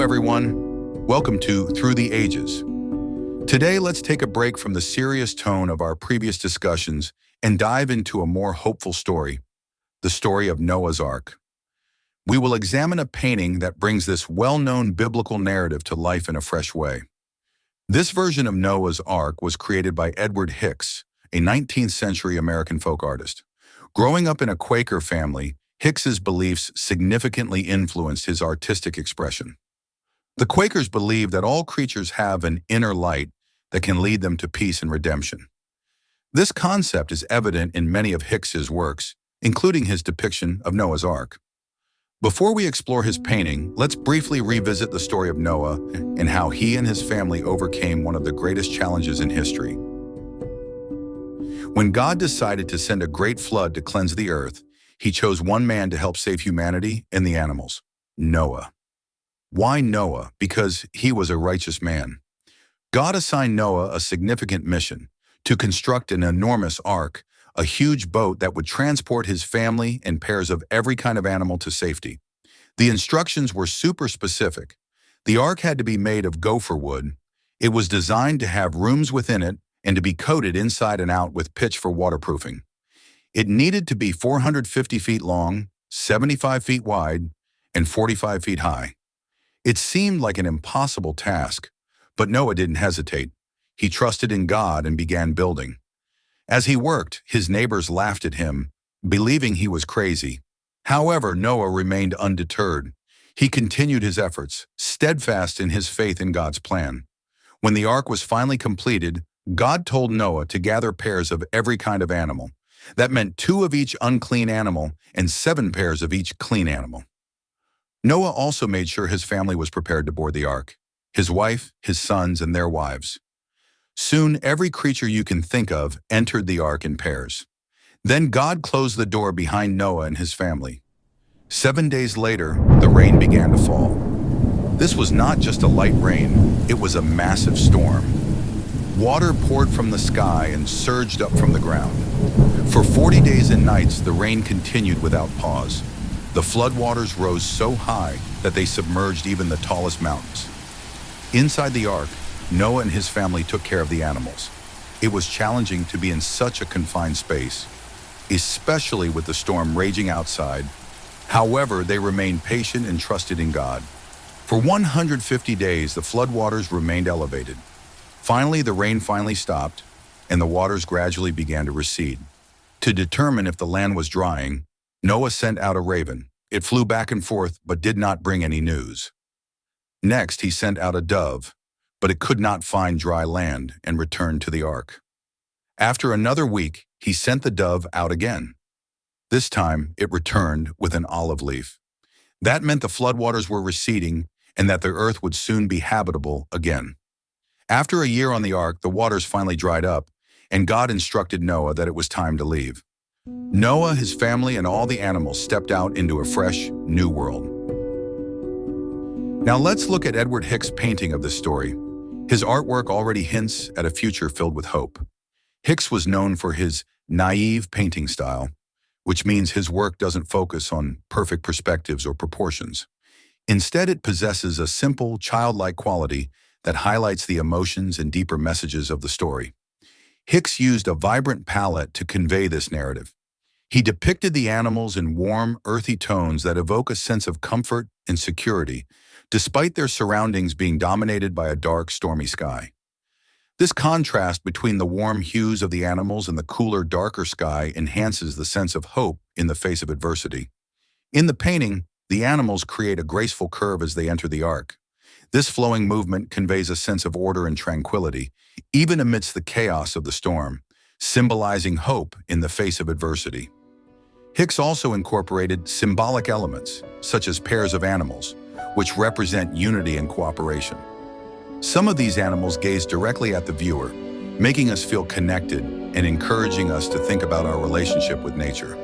everyone. Welcome to Through the Ages. Today, let's take a break from the serious tone of our previous discussions and dive into a more hopeful story, the story of Noah's Ark. We will examine a painting that brings this well-known biblical narrative to life in a fresh way. This version of Noah's Ark was created by Edward Hicks, a 19th century American folk artist. Growing up in a Quaker family, Hicks's beliefs significantly influenced his artistic expression. The Quakers believed that all creatures have an inner light that can lead them to peace and redemption. This concept is evident in many of Hicks's works, including his depiction of Noah's Ark. Before we explore his painting, let's briefly revisit the story of Noah and how he and his family overcame one of the greatest challenges in history. When God decided to send a great flood to cleanse the earth, he chose one man to help save humanity and the animals, Noah. Why Noah? Because he was a righteous man. God assigned Noah a significant mission to construct an enormous ark, a huge boat that would transport his family and pairs of every kind of animal to safety. The instructions were super specific. The ark had to be made of gopher wood. It was designed to have rooms within it and to be coated inside and out with pitch for waterproofing. It needed to be 450 feet long, 75 feet wide, and 45 feet high. It seemed like an impossible task, but Noah didn't hesitate. He trusted in God and began building. As he worked, his neighbors laughed at him, believing he was crazy. However, Noah remained undeterred. He continued his efforts, steadfast in his faith in God's plan. When the ark was finally completed, God told Noah to gather pairs of every kind of animal. That meant 2 of each unclean animal and 7 pairs of each clean animal. Noah also made sure his family was prepared to board the ark, his wife, his sons, and their wives. Soon, every creature you can think of entered the ark in pairs. Then God closed the door behind Noah and his family. 7 days later, the rain began to fall. This was not just a light rain, it was a massive storm. Water poured from the sky and surged up from the ground. For 40 days and nights, the rain continued without pause. The floodwaters rose so high that they submerged even the tallest mountains. Inside the ark, Noah and his family took care of the animals. It was challenging to be in such a confined space, especially with the storm raging outside. However, they remained patient and trusted in God. For 150 days, the floodwaters remained elevated. Finally, the rain stopped, and the waters gradually began to recede. To determine if the land was drying, Noah sent out a raven. It flew back and forth, but did not bring any news. Next, he sent out a dove, but it could not find dry land and returned to the ark. After another week, he sent the dove out again. This time, it returned with an olive leaf. That meant the floodwaters were receding and that the earth would soon be habitable again. After a year on the ark, the waters finally dried up, and God instructed Noah that it was time to leave. Noah, his family, and all the animals stepped out into a fresh, new world. Now let's look at Edward Hicks' painting of this story. His artwork already hints at a future filled with hope. Hicks was known for his naive painting style, which means his work doesn't focus on perfect perspectives or proportions. Instead, it possesses a simple, childlike quality that highlights the emotions and deeper messages of the story. Hicks used a vibrant palette to convey this narrative. He depicted the animals in warm, earthy tones that evoke a sense of comfort and security, despite their surroundings being dominated by a dark, stormy sky. This contrast between the warm hues of the animals and the cooler, darker sky enhances the sense of hope in the face of adversity. In the painting, the animals create a graceful curve as they enter the ark. This flowing movement conveys a sense of order and tranquility, even amidst the chaos of the storm, symbolizing hope in the face of adversity. Hicks also incorporated symbolic elements, such as pairs of animals, which represent unity and cooperation. Some of these animals gaze directly at the viewer, making us feel connected and encouraging us to think about our relationship with nature.